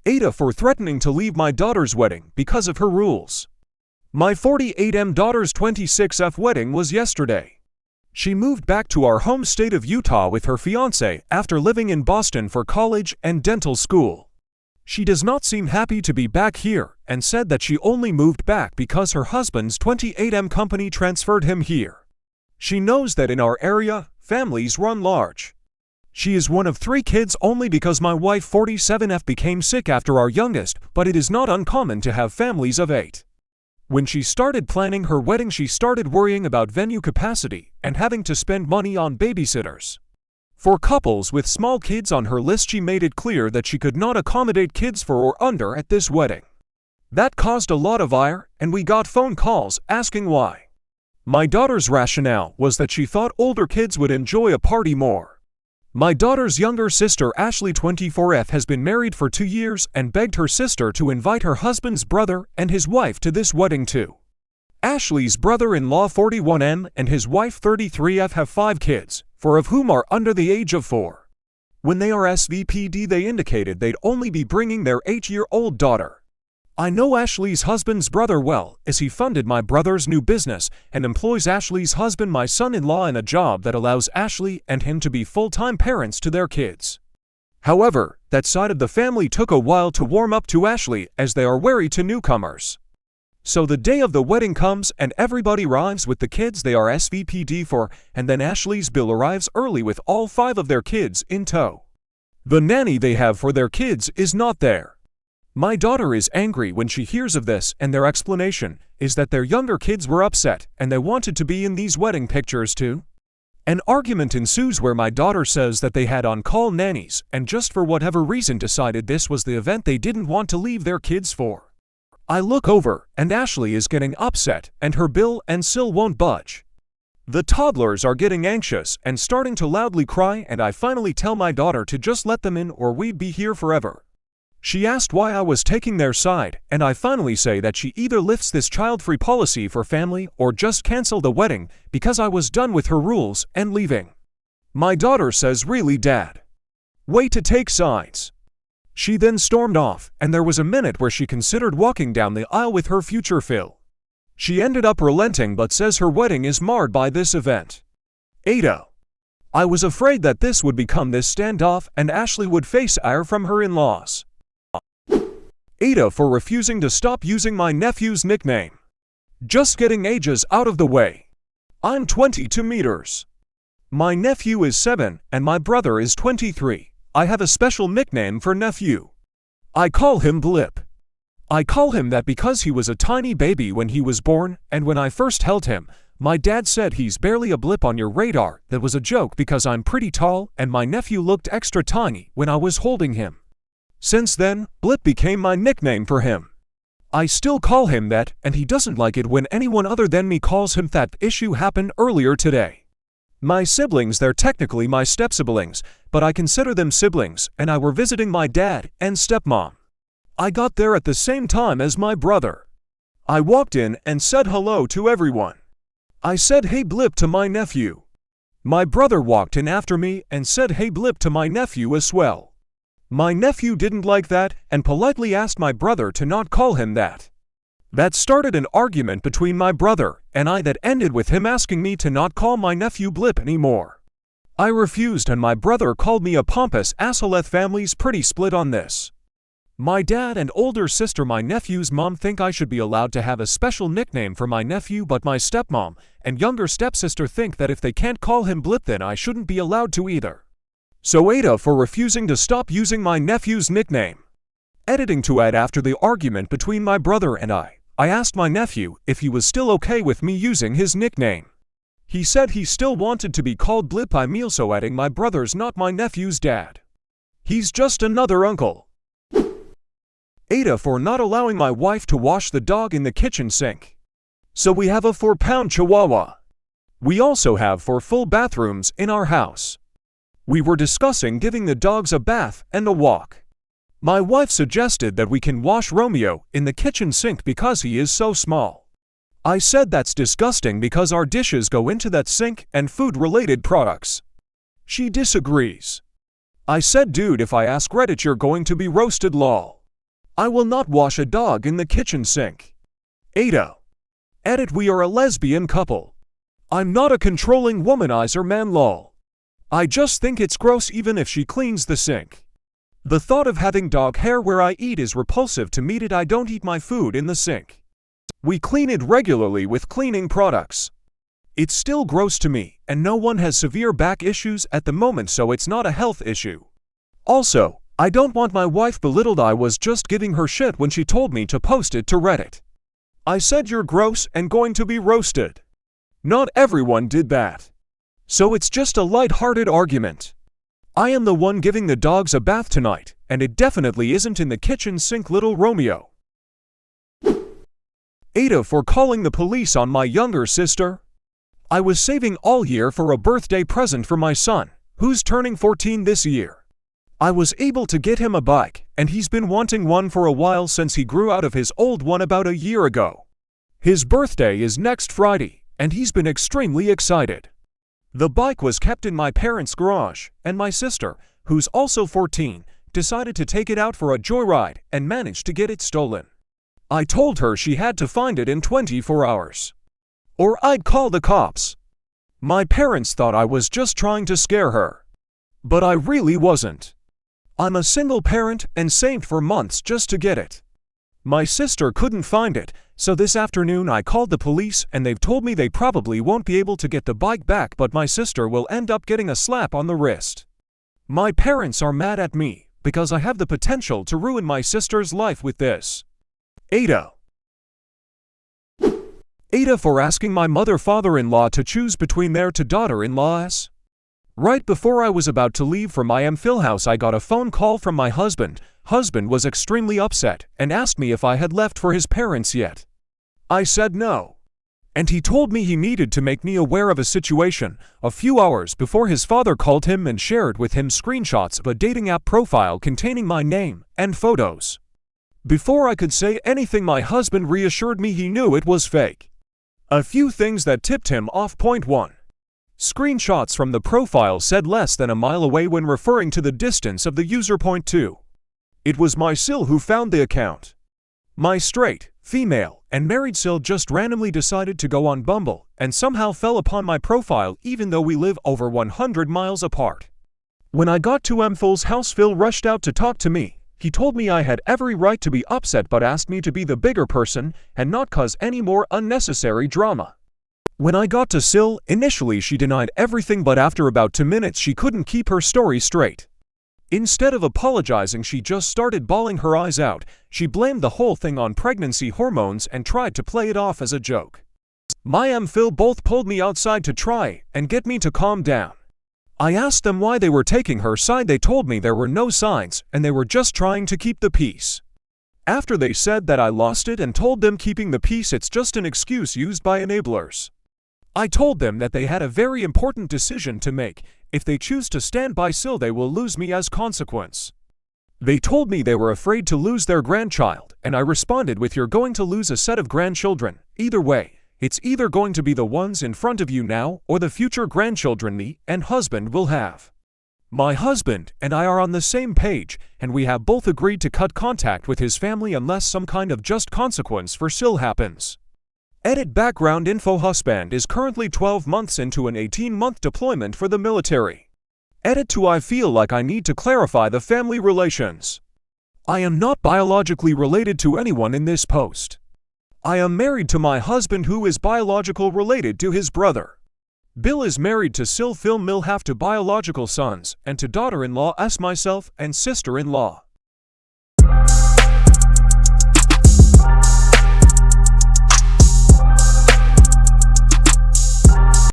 AmITheA for threatening to leave my daughter's wedding because of her rules. My 48M daughter's 26F wedding was yesterday. She moved back to our home state of Utah with her fiancé after living in Boston for college and dental school. She does not seem happy to be back here and said that she only moved back because her husband's 28M company transferred him here. She knows that in our area, families run large. She is one of 3 kids only because my wife 47F became sick after our youngest, but it is not uncommon to have families of 8. When she started planning her wedding, she started worrying about venue capacity and having to spend money on babysitters. For couples with small kids on her list, she made it clear that she could not accommodate kids 4 or under at this wedding. That caused a lot of ire, and we got phone calls asking why. My daughter's rationale was that she thought older kids would enjoy a party more. My daughter's younger sister Ashley 24F has been married for 2 years and begged her sister to invite her husband's brother and his wife to this wedding too. Ashley's brother-in-law 41M and his wife 33F have 5 kids, 4 of whom are under the age of 4. When they are SVPD, they indicated they'd only be bringing their 8-year-old daughter. I know Ashley's husband's brother well, as he funded my brother's new business and employs Ashley's husband, my son-in-law, in a job that allows Ashley and him to be full-time parents to their kids. However, that side of the family took a while to warm up to Ashley, as they are wary to newcomers. So the day of the wedding comes and everybody arrives with the kids they are SVPD for, and then Ashley's bill arrives early with all 5 of their kids in tow. The nanny they have for their kids is not there. My daughter is angry when she hears of this, and their explanation is that their younger kids were upset and they wanted to be in these wedding pictures too. An argument ensues where my daughter says that they had on-call nannies and just for whatever reason decided this was the event they didn't want to leave their kids for. I look over and Ashley is getting upset and her bill and still won't budge. The toddlers are getting anxious and starting to loudly cry, and I finally tell my daughter to just let them in or we'd be here forever. She asked why I was taking their side, and I finally say that she either lifts this child-free policy for family or just cancel the wedding because I was done with her rules and leaving. My daughter says, "Really, Dad? Way to take sides." She then stormed off, and there was a minute where she considered walking down the aisle with her future Phil. She ended up relenting but says her wedding is marred by this event. AmITheA. I was afraid that this would become this standoff and Ashley would face ire from her in-laws. AmITheA for refusing to stop using my nephew's nickname. Just getting ages out of the way. I'm 22 meters. My nephew is 7 and my brother is 23. I have a special nickname for nephew. I call him Blip. I call him that because he was a tiny baby when he was born, and when I first held him, my dad said he's barely a blip on your radar. That was a joke because I'm pretty tall and my nephew looked extra tiny when I was holding him. Since then, Blip became my nickname for him. I still call him that, and he doesn't like it when anyone other than me calls him that. Issue happened earlier today. My siblings, they're technically my step-siblings, but I consider them siblings, and I were visiting my dad and stepmom. I got there at the same time as my brother. I walked in and said hello to everyone. I said hey Blip to my nephew. My brother walked in after me and said hey Blip to my nephew as well. My nephew didn't like that and politely asked my brother to not call him that. That started an argument between my brother and I that ended with him asking me to not call my nephew Blip anymore. I refused and my brother called me a pompous asshole. Family's pretty split on this. My dad and older sister, my nephew's mom, think I should be allowed to have a special nickname for my nephew, but my stepmom and younger stepsister think that if they can't call him Blip then I shouldn't be allowed to either. So AmITheA for refusing to stop using my nephew's nickname. Editing to add, after the argument between my brother and I asked my nephew if he was still okay with me using his nickname. He said he still wanted to be called Blip by me, also adding my brother's not my nephew's dad. He's just another uncle. AmITheA for not allowing my wife to wash the dog in the kitchen sink. So we have a 4-pound Chihuahua. We also have 4 full bathrooms in our house. We were discussing giving the dogs a bath and a walk. My wife suggested that we can wash Romeo in the kitchen sink because he is so small. I said that's disgusting because our dishes go into that sink and food-related products. She disagrees. I said, dude, if I ask Reddit you're going to be roasted, lol. I will not wash a dog in the kitchen sink. AmITheA. Edit: we are a lesbian couple. I'm not a controlling womanizer man lol. I just think it's gross even if she cleans the sink. The thought of having dog hair where I eat is repulsive to me. I don't eat my food in the sink. We clean it regularly with cleaning products. It's still gross to me, and no one has severe back issues at the moment, so it's not a health issue. Also, I don't want my wife belittled. I was just giving her shit when she told me to post it to Reddit. I said you're gross and going to be roasted. Not everyone did that. So it's just a light-hearted argument. I am the one giving the dogs a bath tonight, and it definitely isn't in the kitchen sink, little Romeo. AmITheA for calling the police on my younger sister. I was saving all year for a birthday present for my son, who's turning 14 this year. I was able to get him a bike, and he's been wanting one for a while since he grew out of his old one about a year ago. His birthday is next Friday, and he's been extremely excited. The bike was kept in my parents' garage, and my sister, who's also 14, decided to take it out for a joyride and managed to get it stolen. I told her she had to find it in 24 hours. Or I'd call the cops. My parents thought I was just trying to scare her. But I really wasn't. I'm a single parent and saved for months just to get it. My sister couldn't find it, so this afternoon I called the police and they've told me they probably won't be able to get the bike back, but my sister will end up getting a slap on the wrist. My parents are mad at me because I have the potential to ruin my sister's life with this. AmITheA. AmITheA for asking my father-in-law to choose between their two daughter-in-laws. Right before I was about to leave for my AmITheA house, I got a phone call from my husband. Husband was extremely upset and asked me if I had left for his parents yet. I said no. And he told me he needed to make me aware of a situation. A few hours before, his father called him and shared with him screenshots of a dating app profile containing my name and photos. Before I could say anything, my husband reassured me he knew it was fake. A few things that tipped him off. Point 1. Screenshots from the profile said less than a mile away when referring to the distance of the user. Point 2. It was my sil who found the account. My straight, female, and married sil just randomly decided to go on Bumble and somehow fell upon my profile even though we live over 100 miles apart. When I got to AmITheA's house, Phil rushed out to talk to me. He told me I had every right to be upset but asked me to be the bigger person and not cause any more unnecessary drama. When I got to Sil, initially she denied everything, but after about 2 minutes she couldn't keep her story straight. Instead of apologizing, she just started bawling her eyes out. She blamed the whole thing on pregnancy hormones and tried to play it off as a joke. My and Phil both pulled me outside to try and get me to calm down. I asked them why they were taking her side. They told me there were no signs and they were just trying to keep the peace. After they said that, I lost it and told them keeping the peace, it's just an excuse used by enablers. I told them that they had a very important decision to make. If they choose to stand by Sil, they will lose me as consequence. They told me they were afraid to lose their grandchild, and I responded with, you're going to lose a set of grandchildren. Either way, it's either going to be the ones in front of you now or the future grandchildren me and husband will have. My husband and I are on the same page, and we have both agreed to cut contact with his family unless some kind of just consequence for Sil happens. Edit: background info. Husband is currently 12 months into an 18-month deployment for the military. Edit: to I feel like I need to clarify the family relations. I am not biologically related to anyone in this post. I am married to my husband, who is biological related to his brother. Bill is married to Sil. Phil Mill have 2 biological sons and 2 daughter-in-law, myself and sister-in-law.